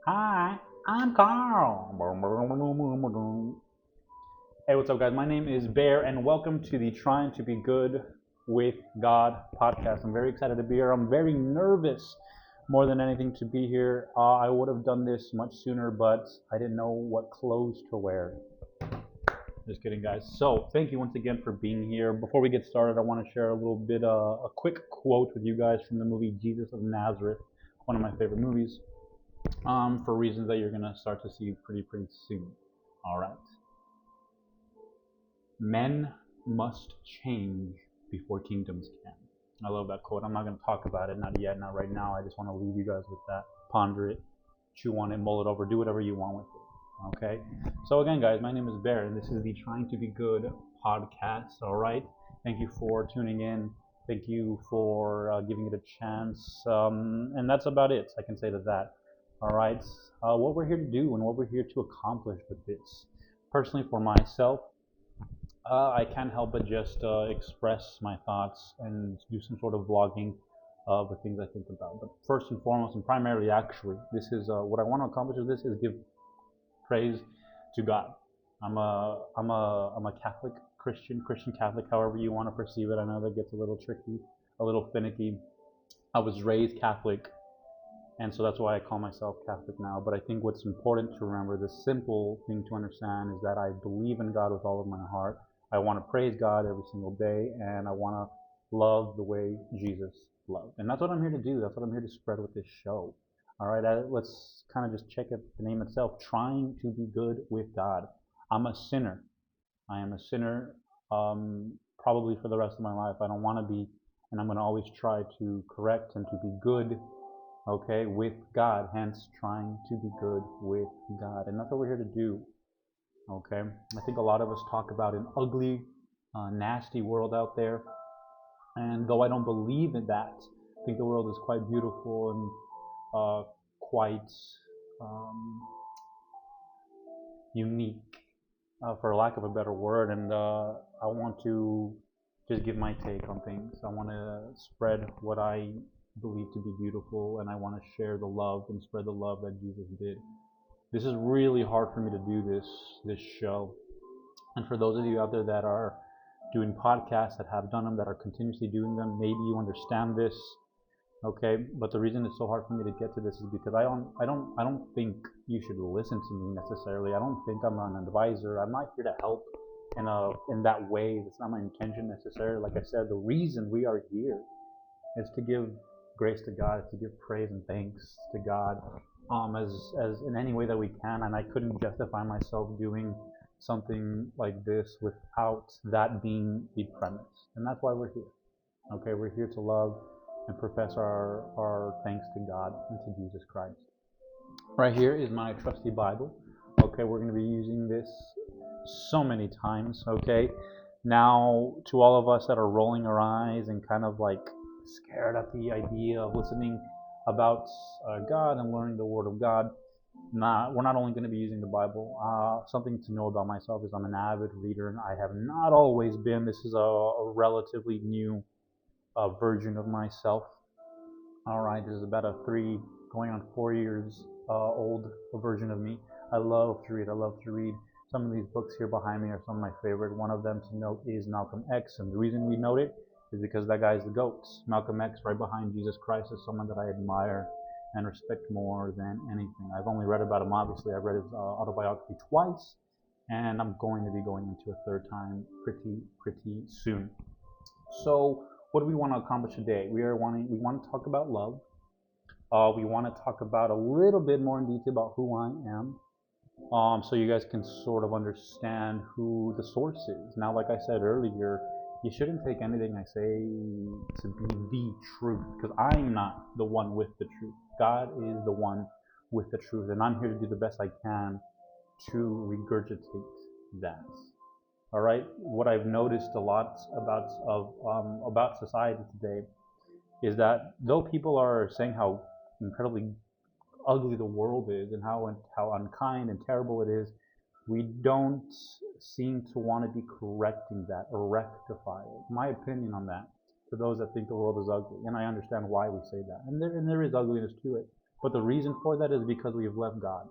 Hi, I'm Carl. Hey, what's up, guys? My name is Bear, and welcome to the Trying to Be Good with God podcast. I'm very excited to be here. I'm very nervous more than anything to be here. I would have done this much sooner, but I didn't know what clothes to wear. Just kidding, guys. So, thank you once again for being here. Before we get started, I want to share a little bit, a quick quote with you guys from the movie Jesus of Nazareth, one of my favorite movies, for reasons that you're gonna start to see pretty soon. All right. Men must change before kingdoms can. I love that quote. I'm not gonna talk about it, not yet, not right now. I just want to leave you guys with that. Ponder it, chew on it, mull it over, do whatever you want with it. Okay. So again, guys, my name is Bear, and this is the Trying to Be Good podcast. All right. Thank you for tuning in. Thank you for giving it a chance. And that's about it. I can say that. All right. What we're here to do and what we're here to accomplish with this. Personally, for myself, I can't help but just express my thoughts and do some sort of vlogging of the things I think about. But first and foremost, and primarily, actually, this is what I want to accomplish with this is give praise to God. I'm a Catholic Christian Catholic, however you want to perceive it. I know that gets a little tricky, a little finicky. I was raised Catholic, and so that's why I call myself Catholic now. But I think what's important to remember, the simple thing to understand, is that I believe in God with all of my heart. I want to praise God every single day, and I want to love the way Jesus loved. And that's what I'm here to do. That's what I'm here to spread with this show. All right, let's kind of just check it, the name itself, Trying to Be Good with God. I'm a sinner. I am a sinner, probably for the rest of my life. I don't want to be, and I'm going to always try to correct and to be good, okay, with God, hence trying to be good with God. And that's what we're here to do, okay? I think a lot of us talk about an ugly, nasty world out there. And though I don't believe in that, I think the world is quite beautiful and quite um, unique, for lack of a better word. And I want to just give my take on things. I want to spread what I believe to be beautiful, and I want to share the love and spread the love that Jesus did. This is really hard for me to do this show. And for those of you out there that are doing podcasts, that have done them, that are continuously doing them, maybe you understand this. Okay, but the reason it's so hard for me to get to this is because I don't think you should listen to me necessarily. I don't think I'm an advisor. I'm not here to help in that way. That's not my intention necessarily. Like I said, the reason we are here is to give grace to God, to give praise and thanks to God, as in any way that we can. And I couldn't justify myself doing something like this without that being the premise. And that's why we're here. Okay, we're here to love and profess our thanks to God and to Jesus Christ. Right here is my trusty Bible. Okay, we're going to be using this so many times. Okay, now to all of us that are rolling our eyes and kind of like scared at the idea of listening about God and learning the Word of God, we're not only going to be using the Bible. Something to know about myself is I'm an avid reader, and I have not always been. This is a relatively new version of myself. All right, this is about a 4 years old version of me. I love to read. I love to read. Some of these books here behind me are some of my favorite. One of them to note is Malcolm X, and the reason we note it is because that guy is the GOAT. Malcolm X, right behind Jesus Christ, is someone that I admire and respect more than anything. I've only read about him, obviously. I've read his autobiography twice, and I'm going to be going into a third time pretty soon. So, what do we want to accomplish today? We want to talk about love. We want to talk about a little bit more in detail about who I am, so you guys can sort of understand who the source is. Now, like I said earlier, you shouldn't take anything I say to be the truth, because I'm not the one with the truth. God is the one with the truth, and I'm here to do the best I can to regurgitate that. All right. What I've noticed a lot about society today is that though people are saying how incredibly ugly the world is and how unkind and terrible it is, we don't seem to want to be correcting that or rectify it. My opinion on that, for those that think the world is ugly, and I understand why we say that, and there is ugliness to it. But the reason for that is because we've left God.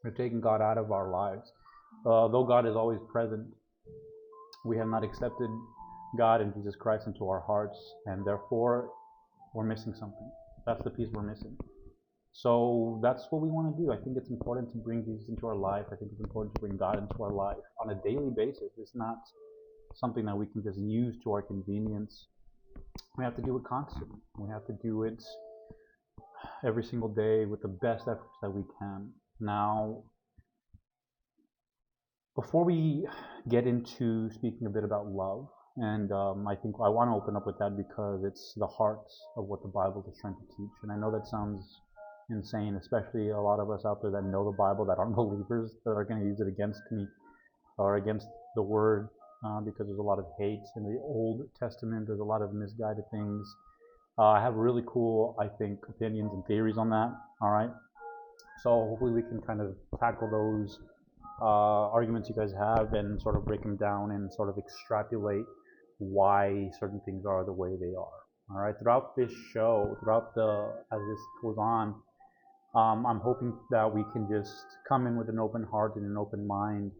We've taken God out of our lives. Though God is always present, we have not accepted God and Jesus Christ into our hearts, and therefore we're missing something. That's the piece we're missing. So that's what we want to do. I think it's important to bring Jesus into our life. I think it's important to bring God into our life on a daily basis. It's not something that we can just use to our convenience. We have to do it constantly. We have to do it every single day with the best efforts that we can. Now, before we get into speaking a bit about love, and I think I want to open up with that because it's the heart of what the Bible is trying to teach. And I know that sounds insane, especially a lot of us out there that know the Bible that aren't believers that are going to use it against me or against the Word, because there's a lot of hate in the Old Testament. There's a lot of misguided things. I have really cool, I think, opinions and theories on that. All right, so hopefully we can kind of tackle those arguments you guys have and sort of break them down and sort of extrapolate why certain things are the way they are. All right, throughout this show, as this goes on, I'm hoping that we can just come in with an open heart and an open mind,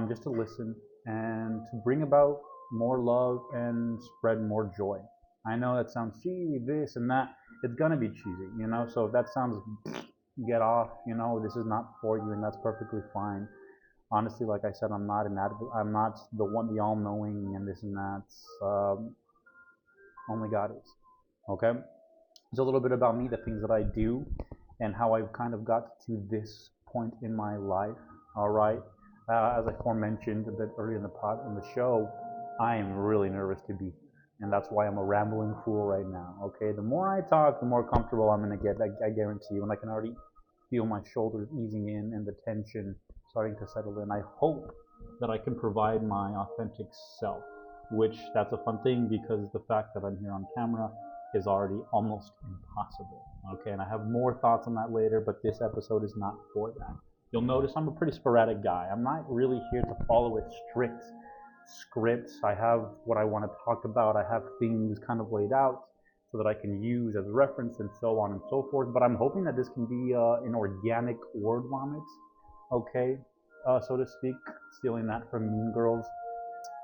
just to listen and to bring about more love and spread more joy. I know that sounds cheesy, this and that. It's gonna be cheesy, you know. So if that sounds, get off. You know, this is not for you, and that's perfectly fine. Honestly, like I said, I'm not an advocate. I'm not the all-knowing and this and that. Only God is. Okay. It's a little bit about me, the things that I do, and how I've kind of got to this point in my life. All right. As I aforementioned a bit earlier in the show, I am really nervous to be here, and that's why I'm a rambling fool right now. Okay. The more I talk, the more comfortable I'm gonna get. I guarantee you, and I can already feel my shoulders easing in and the tension starting to settle in. I hope that I can provide my authentic self, which that's a fun thing because the fact that I'm here on camera is already almost impossible. Okay, and I have more thoughts on that later, but this episode is not for that. You'll notice I'm a pretty sporadic guy. I'm not really here to follow a strict script. I have what I want to talk about. I have things kind of laid out so that I can use as a reference and so on and so forth. But I'm hoping that this can be an organic word vomit, okay, so to speak, stealing that from Mean Girls.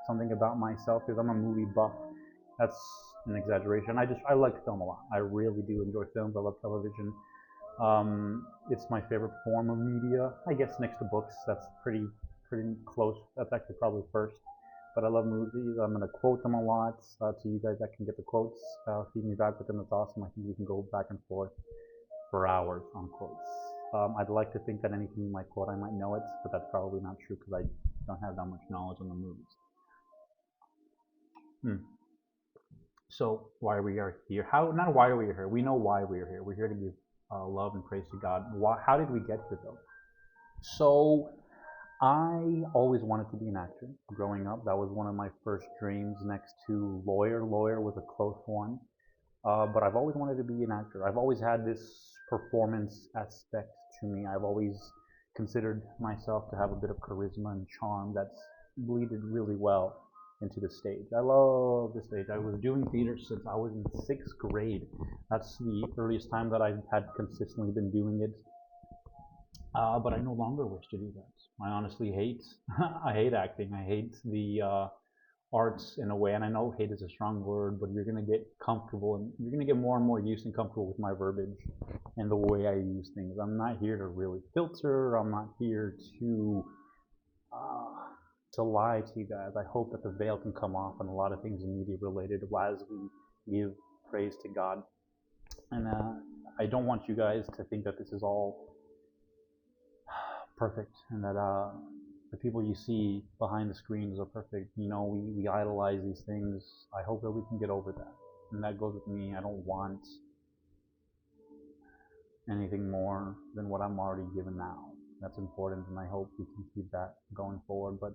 Something about myself is I'm a movie buff. That's an exaggeration. I like film a lot. I really do enjoy films. I love television. It's my favorite form of media. I guess next to books, that's pretty close. That's actually probably first. But I love movies. I'm gonna quote them a lot. To you guys that can get the quotes, feed me back with them. It's awesome. I think we can go back and forth for hours on quotes. I'd like to think that anything you might quote, I might know it, but that's probably not true because I don't have that much knowledge on the movies. So why we are here? How? Not why are we here? We know why we are here. We're here to give love and praise to God. Why? How did we get here though? So I always wanted to be an actor growing up. That was one of my first dreams next to lawyer. Lawyer was a close one. But I've always wanted to be an actor. I've always had this performance aspect to me. I've always considered myself to have a bit of charisma and charm that's bleeded really well into the stage. I love the stage. I was doing theater since I was in 6th grade. That's the earliest time that I've had consistently been doing it. But I no longer wish to do that. I honestly hate, I hate acting. I hate the arts in a way, and I know hate is a strong word, but you're gonna get comfortable, and you're gonna get more and more used and comfortable with my verbiage and the way I use things. I'm not here to really filter. I'm not here to lie to you guys. I hope that the veil can come off on a lot of things in media related as we give praise to God. And I don't want you guys to think that this is all perfect and that the people you see behind the screens are perfect. You know, we idolize these things. I hope that we can get over that. And that goes with me. I don't want anything more than what I'm already given now. That's important, and I hope we can keep that going forward. But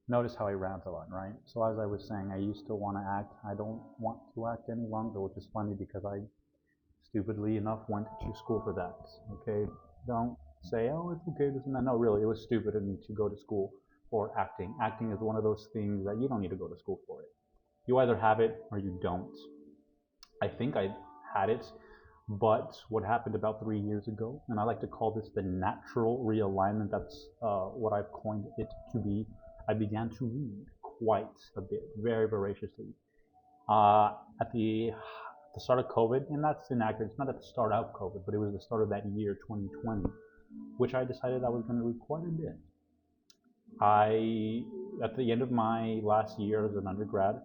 notice how I rant a lot, right? So as I was saying, I used to want to act. I don't want to act any longer, which is funny because I, stupidly enough, went to school for that. Okay, don't say, oh, it's okay, this and that. No, really, it was stupid of me to go to school for acting. Acting is one of those things that you don't need to go to school for it. You either have it or you don't. I think I had it, But what happened about 3 years ago, and I like to call this the natural realignment, that's what I've coined it to be, I began to read quite a bit, very voraciously. Uh, at the start of COVID, and that's inaccurate, it's not at the start of COVID, but it was the start of that year, 2020, which I decided I was going to read quite a bit. At the end of my last year as an undergrad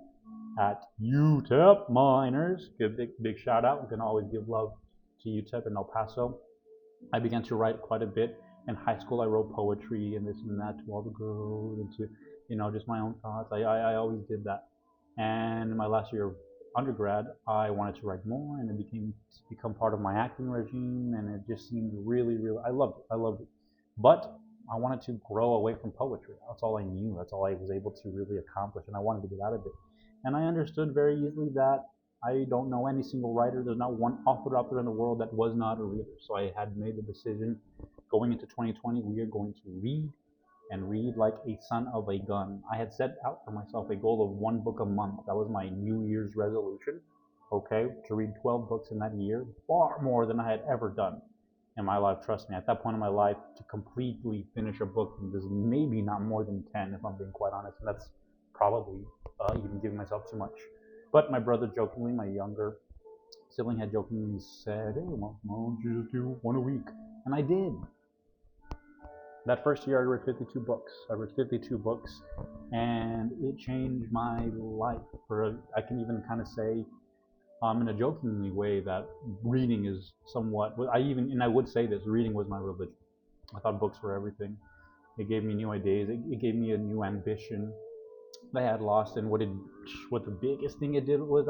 at UTEP Miners, give big shout out. We can always give love to UTEP in El Paso. I began to write quite a bit. In high school, I wrote poetry and this and that to all the girls and to, just my own thoughts. I always did that. And in my last year of undergrad, I wanted to write more, and it become part of my acting regime, and it just seemed really, really. I loved it. I loved it. But I wanted to grow away from poetry. That's all I knew. That's all I was able to really accomplish, and I wanted to get out of it. And I understood very easily that I don't know any single writer. There's not one author out there in the world that was not a reader. So I had made the decision going into 2020, we are going to read and read like a son of a gun. I had set out for myself a goal of one book a month. That was my New Year's resolution, okay, to read 12 books in that year, far more than I had ever done in my life. Trust me, at that point in my life, to completely finish a book is maybe not more than 10, if I'm being quite honest, and that's probably even giving myself too much. But my brother jokingly, my younger sibling, had jokingly said, hey, why don't you just do one a week? And I did. That first year, I read 52 books. I read 52 books, and it changed my life. I can even kind of say, in a jokingly way, that reading is somewhat. I would say this: reading was my religion. I thought books were everything. It gave me new ideas. It gave me a new ambition that I had lost. And what the biggest thing it did was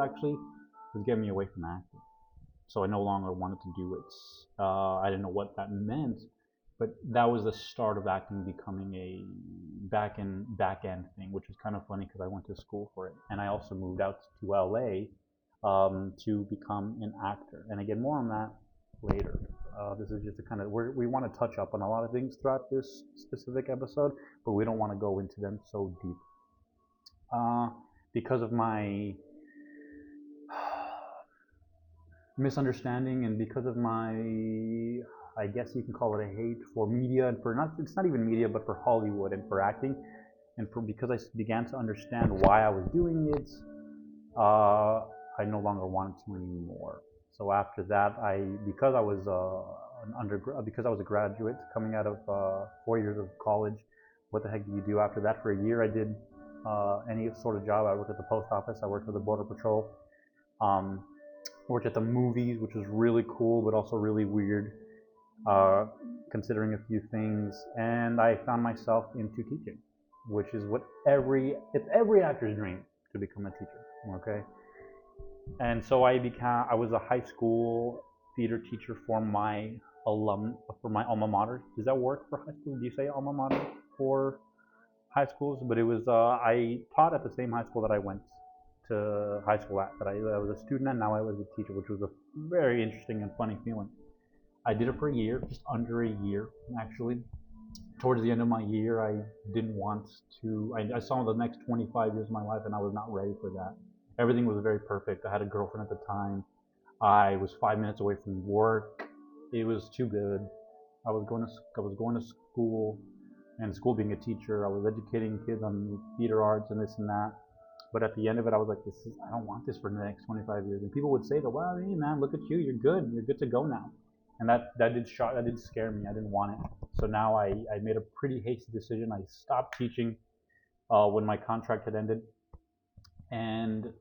get me away from acting. So I no longer wanted to do it. I didn't know what that meant, but that was the start of acting becoming a back end thing, which was kind of funny because I went to school for it, and I also moved out to LA to become an actor. And again, more on that later. This is just a kind of we want to touch up on a lot of things throughout this specific episode, but we don't want to go into them so deep. Because of my misunderstanding and because of my, I guess you can call it a hate for media and for it's not even media, but for Hollywood and for acting, and because I began to understand why I was doing it, I no longer wanted to anymore. So after that, because I was because I was a graduate coming out of 4 years of college, what the heck do you do after that? For a year, I did any sort of job. I worked at the post office. I worked for the Border Patrol. Worked at the movies, which was really cool, but also really weird, considering a few things. And I found myself into teaching, which is it's every actor's dream to become a teacher. Okay. And so I was a high school theater teacher for my alma mater. Does that work for high school? Do you say alma mater for high schools? But it was I taught at the same high school that I went to high school at. That I was a student and now I was a teacher, which was a very interesting and funny feeling. I did it for a year, just under a year, actually. Towards the end of my year, I didn't want to. I saw the next 25 years of my life, and I was not ready for that. Everything was very perfect. I had a girlfriend at the time. I was 5 minutes away from work. It was too good. I was going to school, and school being a teacher, I was educating kids on theater arts and this and that. But at the end of it, I was like, I don't want this for the next 25 years. And people would say that, well, hey man, look at you, you're good to go now. And that did scare me. I didn't want it. So now I made a pretty hasty decision. I stopped teaching when my contract had ended. And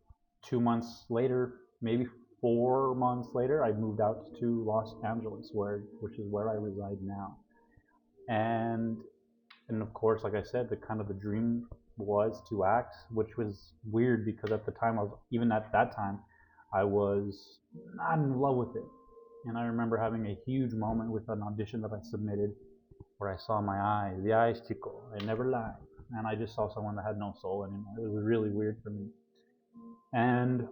2 months later, maybe 4 months later, I moved out to Los Angeles, which is where I reside now. And of course, like I said, the dream was to act, which was weird because at the time I was not in love with it. And I remember having a huge moment with an audition that I submitted where I saw the eyes, chico, I never lie. And I just saw someone that had no soul anymore. It was really weird for me. And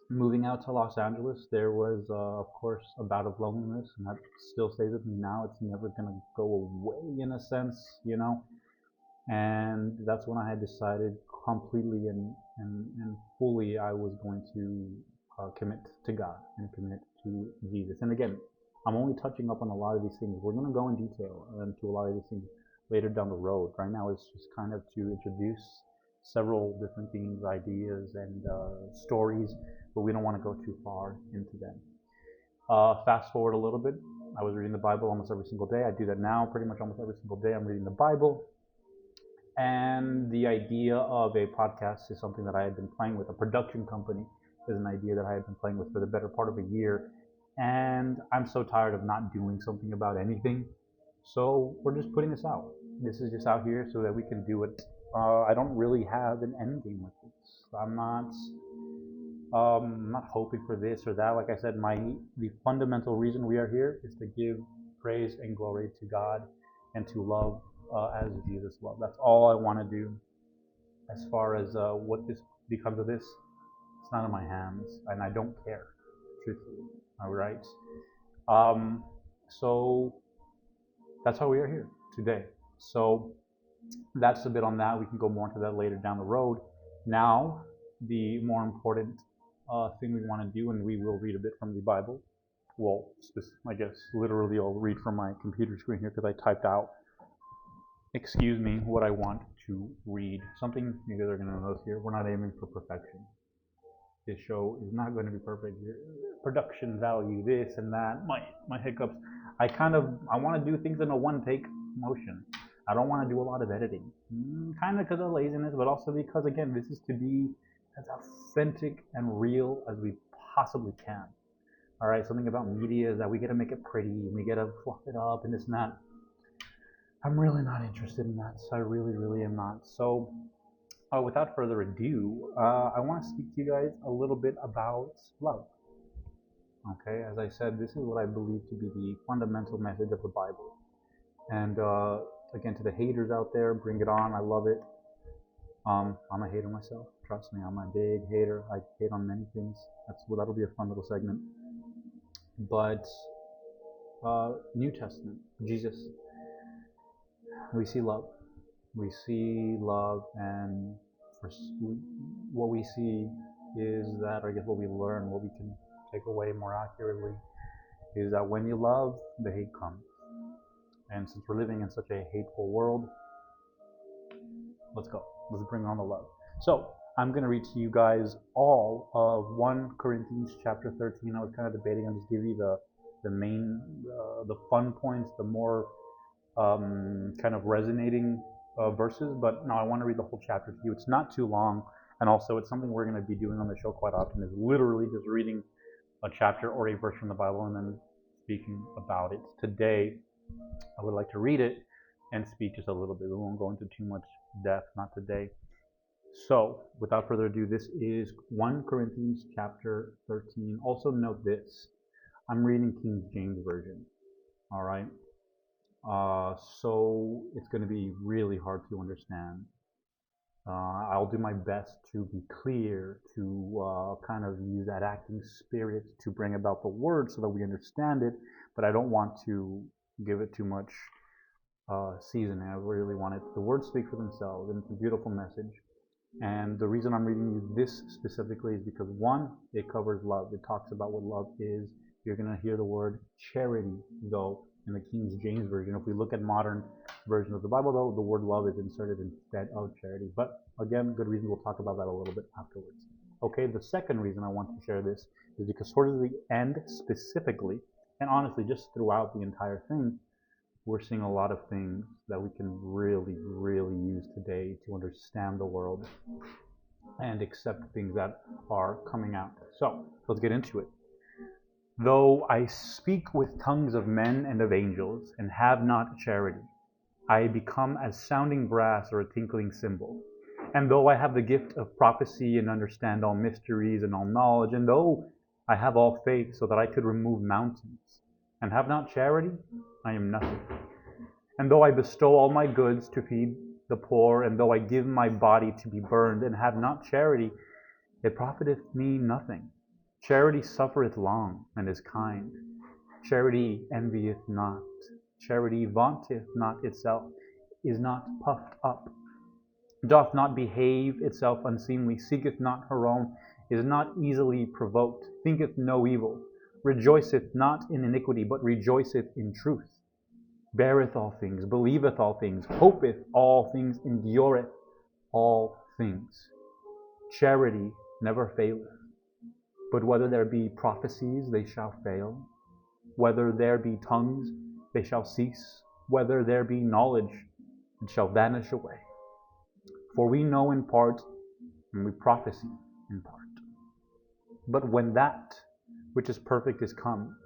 moving out to Los Angeles, there was, of course, a bout of loneliness, and that still stays with me now. It's never going to go away in a sense, And that's when I had decided completely and fully I was going to commit to God and commit to Jesus. And again, I'm only touching up on a lot of these things. We're going to go in detail into a lot of these things later down the road. Right now, it's just kind of to introduce several different themes, ideas, and stories, but we don't want to go too far into them. Fast forward a little bit. I was reading the Bible almost every single day. I do that now pretty much almost every single day. I'm reading the Bible. And the idea of a podcast is something that I had been playing with. A production company is an idea that I had been playing with for the better part of a year. And I'm so tired of not doing something about anything. So we're just putting this out. This is just out here so that we can do it. I don't really have an end game with this. I'm not hoping for this or that. Like I said, the fundamental reason we are here is to give praise and glory to God and to love as Jesus loved. That's all I want to do. As far as what this becomes of this, it's not in my hands, and I don't care, truthfully. All right. So that's how we are here today. So that's a bit on that. We can go more into that later down the road. Now, the more important thing we want to do, and we will read a bit from the Bible. Well, I guess literally I'll read from my computer screen here because I typed out, excuse me, what I want to read. Something you guys are going to notice here, we're not aiming for perfection. This show is not going to be perfect. Production value, this and that, my hiccups. I want to do things in a one-take motion. I don't want to do a lot of editing. Kind of because of laziness, but also because, again, this is to be as authentic and real as we possibly can. All right, something about media is that we got to make it pretty and we got to fluff it up and this and that. I'm really not interested in that. So I really, really am not. So without further ado, I want to speak to you guys a little bit about love. Okay, as I said, this is what I believe to be the fundamental message of the Bible. And again, to the haters out there, bring it on. I love it. I'm a hater myself. Trust me, I'm a big hater. I hate on many things. That'll be a fun little segment. But New Testament, Jesus, we see love. We see love, and what we see is that, or I guess what we learn, what we can take away more accurately, is that when you love, the hate comes. And since we're living in such a hateful world, let's go. Let's bring on the love. So I'm going to read to you guys all of 1 Corinthians chapter 13. I was kind of debating on just give you the main, the fun points, the more kind of resonating verses, but no, I want to read the whole chapter to you. It's not too long, and also it's something we're going to be doing on the show quite often, is literally just reading a chapter or a verse from the Bible and then speaking about it. Today, I would like to read it and speak just a little bit. We won't go into too much depth, not today. So, without further ado, this is 1 Corinthians chapter 13. Also note this, I'm reading King James Version, all right? So it's going to be really hard to understand. I'll do my best to be clear, to kind of use that acting spirit to bring about the word so that we understand it, but I don't want to give it too much seasoning. I really want it. The words speak for themselves, and it's a beautiful message. And the reason I'm reading you this specifically is because, one, it covers love. It talks about what love is. You're going to hear the word charity, though, in the King James Version. If we look at modern version of the Bible, though, the word love is inserted instead of charity. But again, good reason. We'll talk about that a little bit afterwards. Okay, the second reason I want to share this is because towards the end specifically, and honestly just throughout the entire thing, we're seeing a lot of things that we can really, really use today to understand the world and accept things that are coming out. So, let's get into it. Though I speak with tongues of men and of angels, and have not charity, I become as sounding brass or a tinkling cymbal. And though I have the gift of prophecy and understand all mysteries and all knowledge, and though I have all faith so that I could remove mountains, and have not charity, I am nothing. And though I bestow all my goods to feed the poor, and though I give my body to be burned, and have not charity, it profiteth me nothing. Charity suffereth long, and is kind. Charity envieth not. Charity vaunteth not itself, is not puffed up, doth not behave itself unseemly, seeketh not her own, is not easily provoked, thinketh no evil, rejoiceth not in iniquity, but rejoiceth in truth, beareth all things, believeth all things, hopeth all things, endureth all things. Charity never faileth, but whether there be prophecies, they shall fail. Whether there be tongues, they shall cease. Whether there be knowledge, it shall vanish away. For we know in part, and we prophesy in part. But when that which is perfect is come,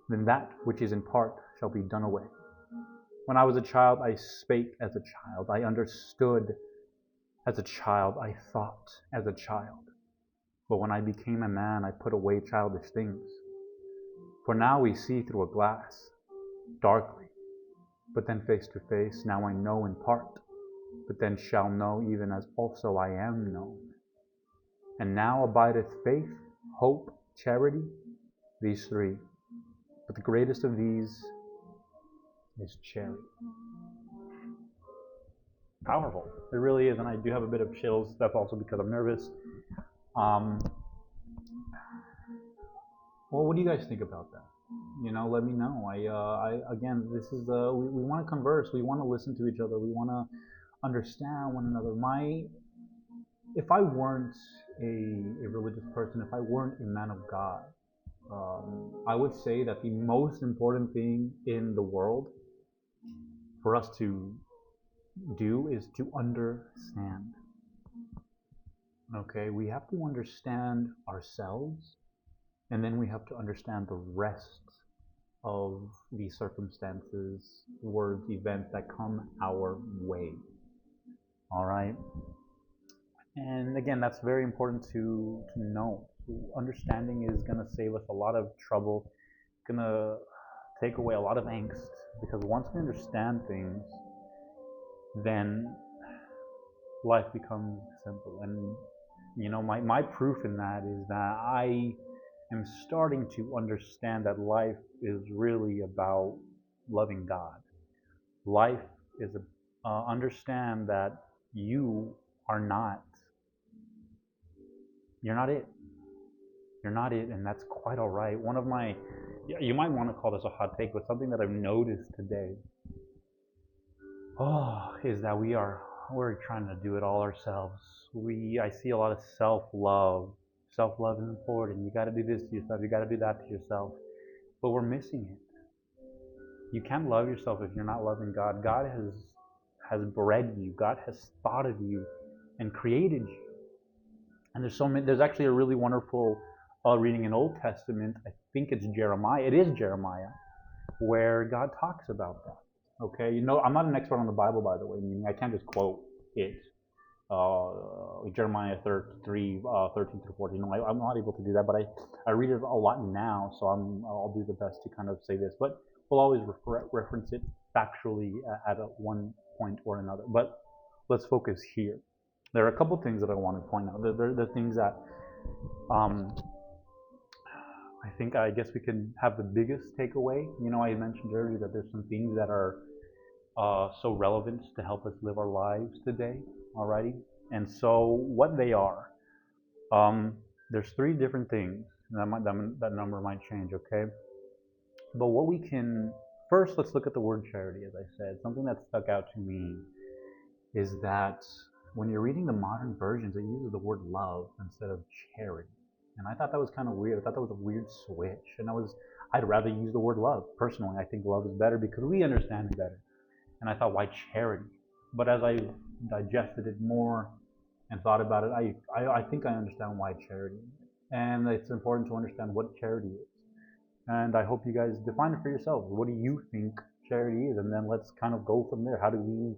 then that which is in part shall be done away. When I was a child, I spake as a child. I understood as a child. I thought as a child. But when I became a man, I put away childish things. For now we see through a glass, darkly, but then face to face. Now I know in part, but then shall know even as also I am known. And now abideth faith, hope, charity, these three. But the greatest of these is charity. Powerful. It really is, and I do have a bit of chills. That's also because I'm nervous. Well, what do you guys think about that? Let me know. Again, this is we want to converse. We want to listen to each other. We want to understand one another. If I weren't a religious person, if I weren't a man of God, I would say that the most important thing in the world for us to do is to understand. Okay, we have to understand ourselves, and then we have to understand the rest of the circumstances, words, events that come our way. All right? And again, that's very important to know. Understanding is going to save us a lot of trouble, going to take away a lot of angst, because once we understand things, then life becomes simple. And my proof in that is that I am starting to understand that life is really about loving God. Life is understand that you're not it. You're not it, and that's quite all right. You might want to call this a hot take, but something that I've noticed today, is that we're trying to do it all ourselves. I see a lot of self-love. Self-love is important. You got to do this to yourself. You got to do that to yourself. But we're missing it. You can't love yourself if you're not loving God. God has bred you. God has thought of you and created you. And there's actually a really wonderful reading in Old Testament. I think it's Jeremiah. It is Jeremiah, where God talks about that. Okay, I'm not an expert on the Bible, by the way. Meaning I can't just quote it. Jeremiah 3, 13 through 14. No, I'm not able to do that, but I read it a lot now, so I'll do the best to kind of say this. But we'll always reference it factually at one point or another. But let's focus here. There are a couple things that I want to point out. There are things that I guess we can have the biggest takeaway. I mentioned earlier that there's some things that are so relevant to help us live our lives today. Alrighty, and so what they are, there's three different things. That number might change, okay? But what we can first, let's look at the word charity. As I said, something that stuck out to me is that when you're reading the modern versions, it uses the word love instead of charity. And I thought that was kind of weird. I thought that was a weird switch. And I'd rather use the word love. Personally, I think love is better because we understand it better. And I thought, why charity? But as I digested it more and thought about it, I think I understand why charity. And it's important to understand what charity is. And I hope you guys define it for yourselves. What do you think charity is? And then let's kind of go from there. How do we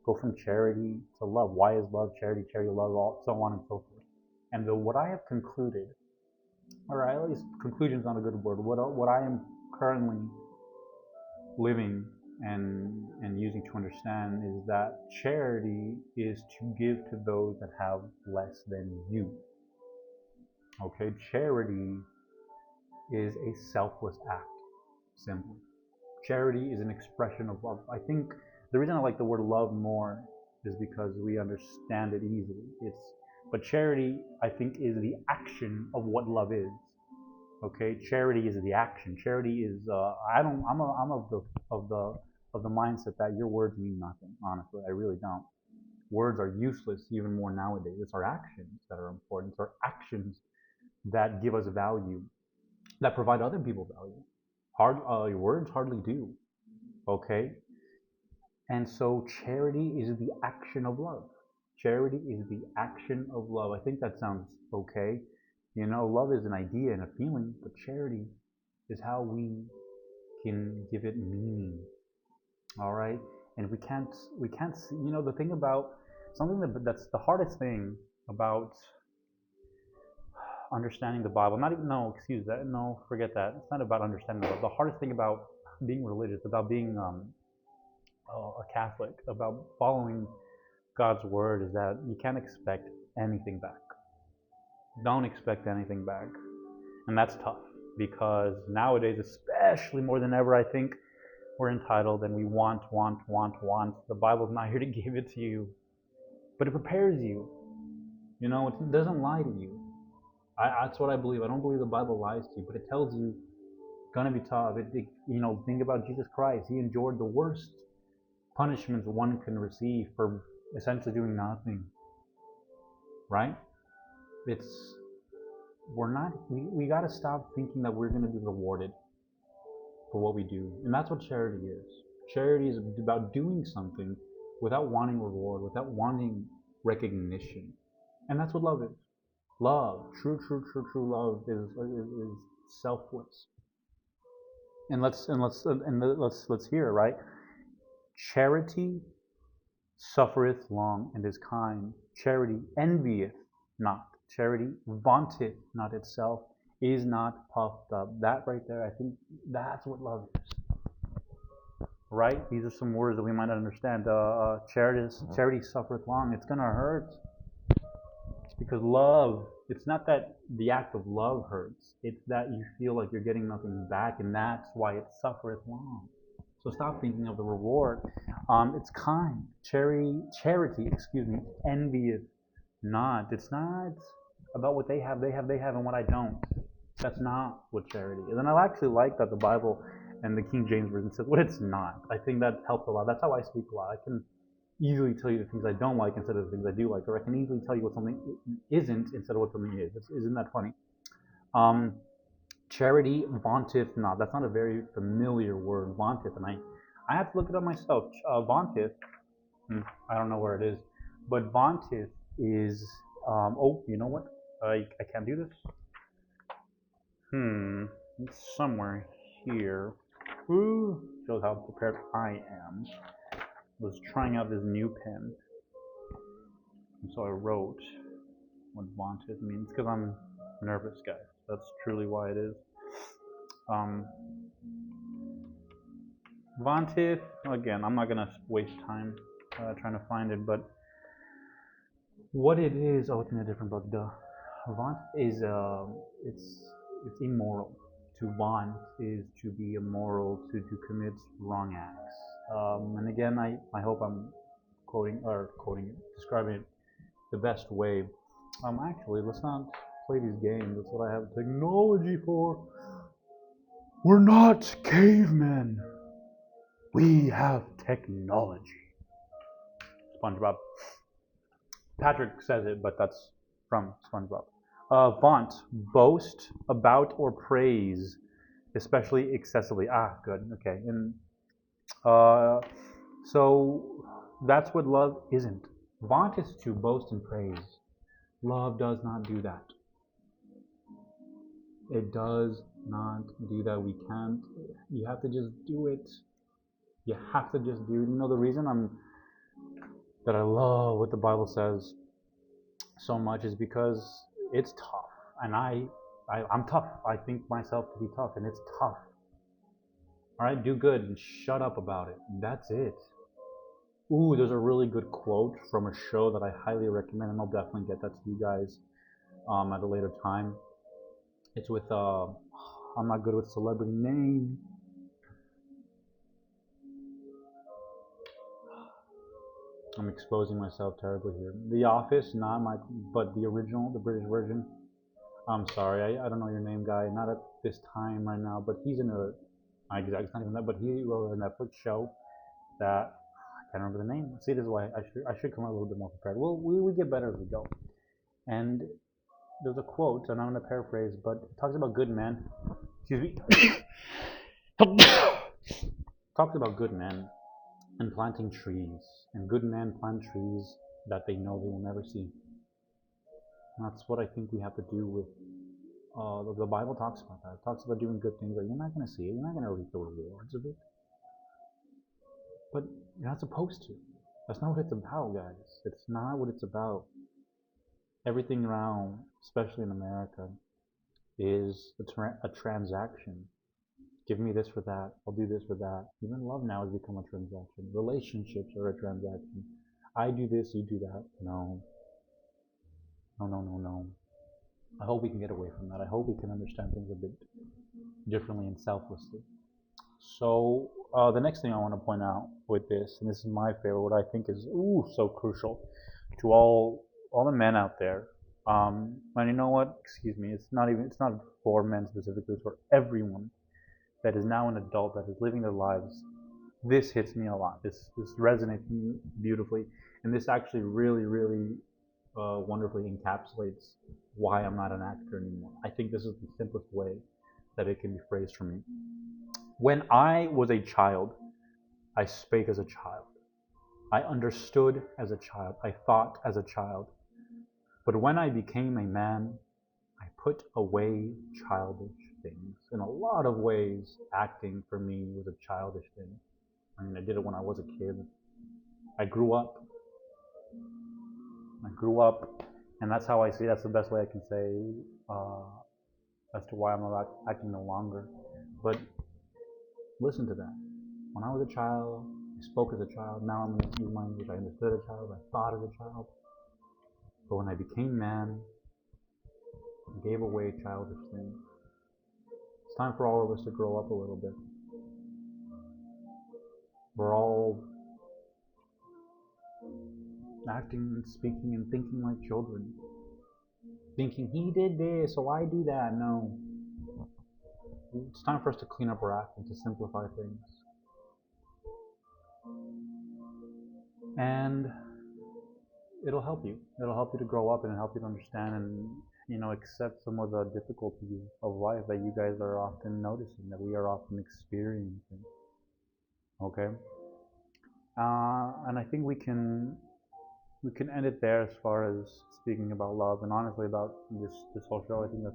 go from charity to love? Why is love charity, love, so on and so forth? And what I have concluded, or at least conclusion is not a good word, what I am currently living and using to understand is that charity is to give to those that have less than you. Okay, charity is a selfless act, simply. Charity is an expression of love. I think the reason I like the word love more is because we understand it easily. But charity, I think, is the action of what love is. Okay, charity is the action. Charity is I'm of the mindset that your words mean nothing. Honestly, I really don't. Words are useless even more nowadays. It's our actions that are important. It's our actions that give us value, that provide other people value. Your words hardly do. Okay, and so charity is the action of love. Charity is the action of love. I think that sounds okay. You know, love is an idea and a feeling, but charity is how we can give it meaning. All right, and we can't see, you know, the thing about something that's the hardest thing about understanding the Bible. Not even, no, excuse that, no, forget that. It's not about understanding the Bible. The hardest thing about being religious, about being a Catholic, about following God's word, is that you can't expect anything back. Don't expect anything back, and that's tough because nowadays, especially more than ever, I think we're entitled and we want. The Bible's not here to give it to you, but it prepares you. You know, it doesn't lie to you. That's what I believe. I don't believe the Bible lies to you, but it tells you it's gonna be tough. You know, think about Jesus Christ. He endured the worst punishments one can receive for essentially doing nothing. Right? It's we're not. We got to stop thinking that we're gonna be rewarded for what we do, and that's what charity is. Charity is about doing something without wanting reward, without wanting recognition, and that's what love is. Love, true love is selfless. And let's hear, right? Charity suffereth long and is kind. Charity envieth not. Charity vaunteth not itself, is not puffed up. That right there, I think that's what love is. Right? These are some words that we might not understand. Charity suffereth long. It's gonna hurt. Because love, it's not that the act of love hurts. It's that you feel like you're getting nothing back, and that's why it suffereth long. So stop thinking of the reward. It's kind. Charity, envieth not. It's not about what they have, and what I don't. That's not what charity is. And I actually like that the Bible and the King James Version says what it's not. I think that helps a lot. That's how I speak a lot. I can easily tell you the things I don't like instead of the things I do like, or I can easily tell you what something isn't instead of what something is. Isn't that funny? Charity vaunteth not. That's not a very familiar word, vaunteth, and I have to look it up myself. Vaunteth, I don't know where it is, but vaunteth is. Oh, you know what? I can't do this. It's somewhere here. Ooh, shows how prepared I am. Was trying out this new pen, and so I wrote what vaunteth means because I'm nervous, guys. That's truly why it is. Vaunteth, again, I'm not gonna waste time trying to find it, but what it is, oh, it's in a different book. Vaunt is it's immoral. To vaunt is to be immoral, to commit wrong acts. And again, I hope I'm describing it the best way. Actually, let's not play these games. That's what I have technology for. We're not cavemen. We have technology. SpongeBob. Patrick says it, but that's from SpongeBob. Vaunt, boast about or praise, especially excessively. Ah, good. Okay. And so that's what love isn't. Vaunt is to boast and praise. Love does not do that. It does not do that. We can't. You have to just do it. You have to just do it. You know the reason that I love what the Bible says so much is because it's tough, and I'm tough. I think myself to be tough, and it's tough. All right, do good and shut up about it. That's it. Ooh, there's a really good quote from a show that I highly recommend, and I'll definitely get that to you guys at a later time. It's with I'm not good with celebrity name. I'm exposing myself terribly here. The Office, not my, but the original, the British version. I'm sorry, I don't know your name, guy. Not a this time right now, but he's in a, it's not even that, but he wrote a Netflix show that I can't remember the name. See, this is why I should come out a little bit more prepared. Well, we get better as we go. And there's a quote, and I'm going to paraphrase, but it talks about good men. Excuse me. Talks about good men and planting trees, and good men plant trees that they know they will never see. And that's what I think we have to do with. The Bible talks about that. It talks about doing good things that you're not going to see it. You're not going to reap the rewards of it. But you're not supposed to. That's not what it's about, guys. It's not what it's about. Everything around, especially in America, is a transaction. Give me this for that. I'll do this for that. Even love now has become a transaction. Relationships are a transaction. I do this, you do that. No. No, no, no, no. I hope we can get away from that. I hope we can understand things a bit differently and selflessly. So the next thing I want to point out with this, and this is my favorite, what I think is so crucial to all the men out there. And you know what? Excuse me. It's not for men specifically. It's for everyone that is now an adult that is living their lives. This hits me a lot. This resonates me beautifully, and this actually really wonderfully encapsulates why I'm not an actor anymore. I think this is the simplest way that it can be phrased for me. When I was a child, I spake as a child. I understood as a child. I thought as a child. But when I became a man, I put away childish things. In a lot of ways, acting for me was a childish thing. I mean, I did it when I was a kid. I grew up, and that's how I see. That's the best way I can say as to why I'm not acting no longer. But listen to that. When I was a child, I spoke as a child. Now I'm going to use my English. I understood as a child. I thought as a child. But when I became man, I gave away childish things. It's time for all of us to grow up a little bit. We're all acting and speaking and thinking like children. Thinking, he did this, so I do that. No. It's time for us to clean up our act and to simplify things. And it'll help you. It'll help you to grow up and it'll help you to understand and, accept some of the difficulties of life that you guys are often noticing, that we are often experiencing. Okay? And I think we can end it there as far as speaking about love, and honestly about this whole show. I think that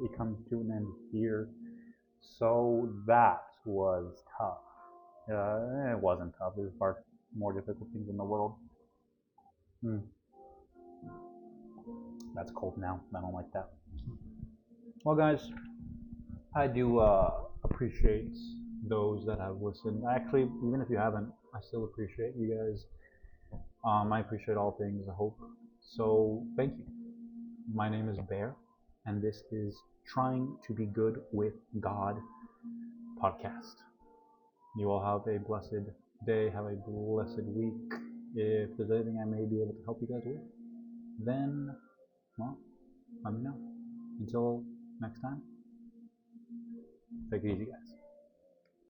it comes to an end here. So that was tough. It wasn't tough. There's far more difficult things in the world. That's cold now. I don't like that. Well, guys, I do appreciate those that have listened. Actually, even if you haven't, I still appreciate you guys. I appreciate all things, I hope. So, thank you. My name is Bear, and this is Trying to Be Good with God podcast. You all have a blessed day, have a blessed week. If there's anything I may be able to help you guys with, then, well, let me know. Until next time, take it easy, guys.